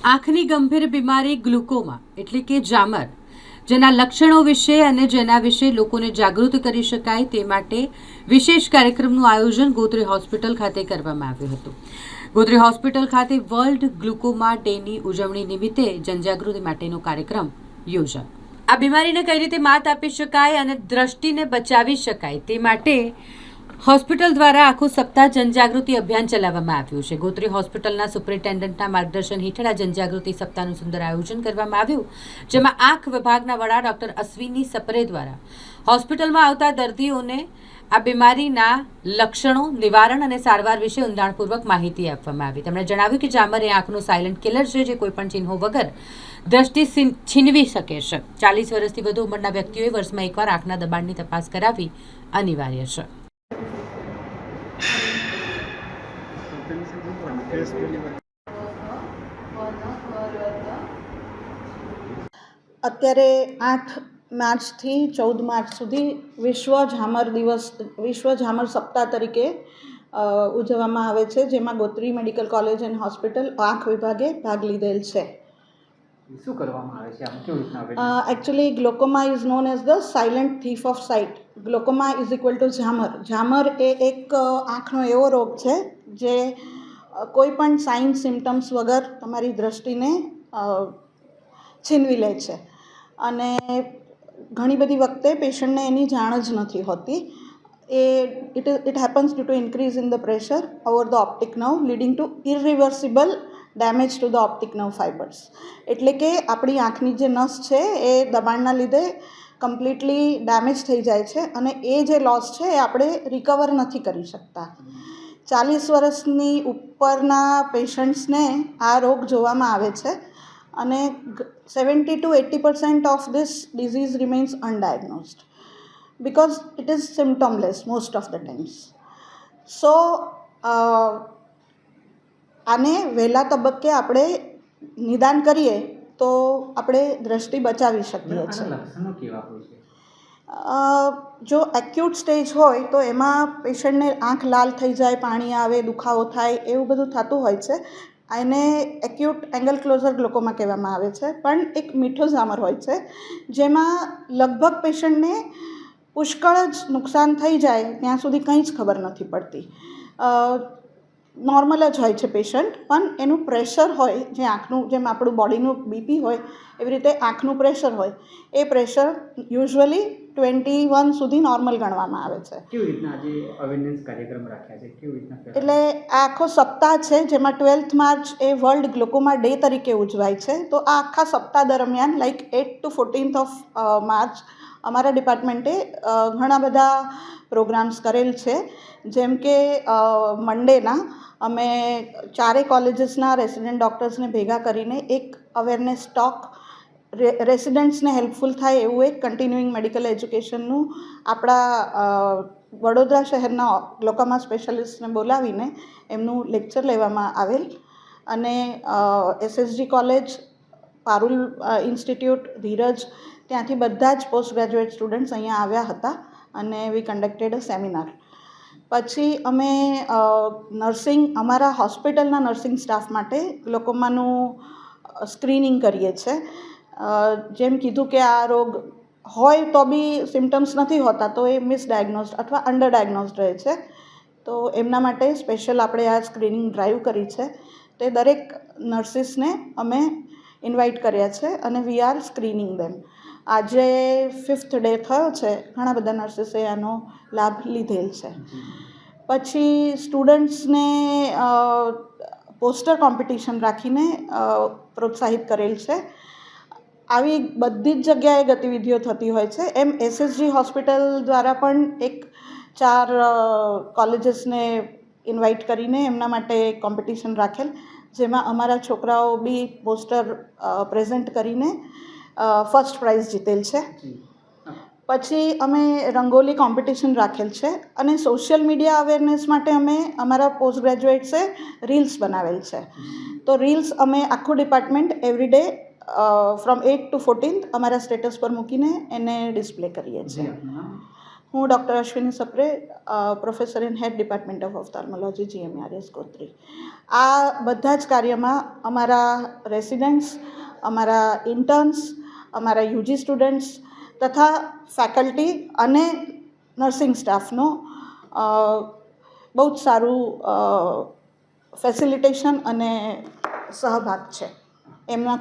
આંખની ગંભીર બીમારી ગ્લુકોમા એટલે કે જામર, જેના લક્ષણો વિશે અને જેના વિશે લોકોને જાગૃત કરી શકાય તે માટે વિશેષ કાર્યક્રમનું આયોજન ગોત્રી હોસ્પિટલ ખાતે કરવામાં આવ્યું હતું. ગોત્રી હોસ્પિટલ ખાતે વર્લ્ડ ગ્લુકોમા ડેની ઉજવણી નિમિત્તે જનજાગૃતિ માટેનો કાર્યક્રમ યોજાયો. આ બીમારીને કઈ રીતે માત આપી શકાય અને દ્રષ્ટિને બચાવી શકાય તે માટે હોસ્પિટલ દ્વારા આખું સપ્તાહ જનજાગૃતિ અભિયાન ચલાવવામાં આવ્યું છે. ગોત્રી હોસ્પિટલના સુપ્રિન્ટેન્ડન્ટના માર્ગદર્શન હેઠળ આ જનજાગૃતિ સપ્તાહનું સુંદર આયોજન કરવામાં આવ્યું, જેમાં આંખ વિભાગના વડા ડૉક્ટર અશ્વિની સપરે દ્વારા હોસ્પિટલમાં આવતા દર્દીઓને આ બીમારીના લક્ષણો, નિવારણ અને સારવાર વિશે ઊંડાણપૂર્વક માહિતી આપવામાં આવી. તેમણે જણાવ્યું કે જામર એ આંખનું સાયલન્ટ કિલર છે, જે કોઈપણ ચિહ્નો વગર દ્રષ્ટિ છીનવી શકે છે. 40 વર્ષથી વધુ ઉંમરના વ્યક્તિઓએ વર્ષમાં એકવાર આંખના દબાણની તપાસ કરાવવી અનિવાર્ય છે. અત્યારે 8 માર્ચથી 14 માર્ચ સુધી વિશ્વ ઝામર સપ્તાહ તરીકે ઉજવવામાં આવે છે, જેમાં Gotri medical college and hospital આંખ વિભાગે ભાગ લીધેલ છે. શું કરવામાં આવે છે? આમ કેવી રીતના? Actually glaucoma is known as the silent thief of sight. Glaucoma is equal to ઝામર. ઝામર એ એક આંખનો એવો રોગ છે જે કોઈ પણ સાઇન સિમ્ટમ્સ વગર તમારી દ્રષ્ટિને છીનવી લે છે અને ઘણી બધી વખતે પેશન્ટને એની જાણ જ નથી હોતી. It happens due to increase in the pressure over the optic nerve leading to irreversible damage to the optic nerve fibres. એટલે કે આપણી આંખની જે નસ છે એ દબાણના લીધે કમ્પ્લીટલી ડેમેજ થઈ જાય છે અને એ જે લોસ છે એ આપણે રિકવર નથી કરી શકતા. 40 વર્ષની ઉપરના પેશન્ટ્સને આ રોગ જોવામાં આવે છે અને 70 to 80% of this disease remains undiagnosed because it is symptomless most of the times. So આને વહેલા તબક્કે આપણે નિદાન કરીએ તો આપણે દ્રષ્ટિ બચાવી શકીએ છીએ. લક્ષણો કેવા હોય છે? જો એક્યુટ સ્ટેજ હોય તો એમાં પેશન્ટને આંખ લાલ થઈ જાય, પાણી આવે, દુખાવો થાય, એવું બધું થતું હોય છે. એને એક્યુટ એંગલ ક્લોઝર ગ્લોકોમા કહેવામાં આવે છે. પણ એક મીઠો ઝામર હોય છે જેમાં લગભગ પેશન્ટને પુષ્કળ જ નુકસાન થઈ જાય ત્યાં સુધી કંઈ જ ખબર નથી પડતી. નોર્મલ જ હોય છે પેશન્ટ, પણ એનું પ્રેશર હોય જે આંખનું, જેમ આપણું બોડીનું બીપી હોય એવી રીતે આંખનું પ્રેશર હોય, એ પ્રેશર યુઝ્યુઅલી 21 સુધી નોર્મલ ગણવામાં આવે છે. કેવી રીતના આજે અવેરનેસ કાર્યક્રમ રાખ્યા છે? કેવી રીતના? એટલે આ આખો સપ્તાહ છે જેમાં 12th માર્ચ એ વર્લ્ડ ગ્લોકોમા ડે તરીકે ઉજવાય છે. તો આ આખા સપ્તાહ દરમિયાન like 8 to 14th of March અમારા ડિપાર્ટમેન્ટે ઘણા બધા પ્રોગ્રામ્સ કરેલ છે. જેમ કે મંડેના અમે 4 કોલેજીસના રેસિડેન્ટ ડૉક્ટર્સને ભેગા કરીને એક અવેરનેસ ટોક, રેસિડેન્ટ્સને હેલ્પફુલ થાય એવું એક કન્ટિન્યુઇંગ મેડિકલ એજ્યુકેશનનું આપણા વડોદરા શહેરના ગ્લોકોમા સ્પેશિયાલિસ્ટને બોલાવીને એમનું લેક્ચર લેવામાં આવેલ અને SSG કોલેજ, પારુલ ઇન્સ્ટિટ્યૂટ, ધીરજ, ત્યાંથી બધા જ પોસ્ટ ગ્રેજ્યુએટ સ્ટુડન્ટ્સ અહીંયા આવ્યા હતા અને વી કન્ડક્ટેડ અ સેમિનાર. પછી અમે નર્સિંગ, અમારા હોસ્પિટલના નર્સિંગ સ્ટાફ માટે ગ્લોકોમાનું સ્ક્રીનિંગ કરીએ છીએ. જેમ કીધું કે આ રોગ હોય તો બી સિમ્ટમ્સ નથી હોતા તો એ મિસડાયગ્નોઝડ અથવા અંડરડાયગ્નોઝડ રહે છે. તો એમના માટે સ્પેશિયલ આપણે આ સ્ક્રીનિંગ ડ્રાઈવ કરી છે. તે દરેક નર્સિસને અમે ઇન્વાઇટ કર્યા છે અને વી આર સ્ક્રીનિંગ દેમ. આજે 5th ડે થયો છે. ઘણા બધા નર્સિસે આનો લાભ લીધેલ છે. પછી સ્ટુડન્ટ્સને પોસ્ટર કોમ્પિટિશન રાખીને પ્રોત્સાહિત કરેલ છે. આવી બધી જ જગ્યાએ ગતિવિધિઓ થતી હોય છે. એમ SSG હોસ્પિટલ દ્વારા પણ 4 કોલેજીસને ઇન્વાઇટ કરીને એમના માટે કોમ્પિટિશન રાખેલ, જેમાં અમારા છોકરાઓ બી પોસ્ટર પ્રેઝન્ટ કરીને ફર્સ્ટ પ્રાઇઝ જીતેલ છે. પછી અમે રંગોલી કોમ્પિટિશન રાખેલ છે અને સોશિયલ મીડિયા અવેરનેસ માટે અમે અમારા પોસ્ટ ગ્રેજ્યુએટ્સે રીલ્સ બનાવેલ છે. તો રીલ્સ અમે આખું department every day from 8 to 14th અમારા સ્ટેટસ પર મૂકીને એને ડિસ્પ્લે કરીએ છીએ. હું doctor Ashwini Sapre, professor in head department of ophthalmology, GMRS Gotri. આ બધા જ કાર્યમાં અમારા રેસિડેન્ટ્સ, અમારા ઇન્ટર્ન્સ, અમારા UG સ્ટુડન્ટ્સ તથા ફેકલ્ટી અને નર્સિંગ સ્ટાફનો બહુ જ સારું ફેસિલિટેશન અને સહભાગ છે. એમના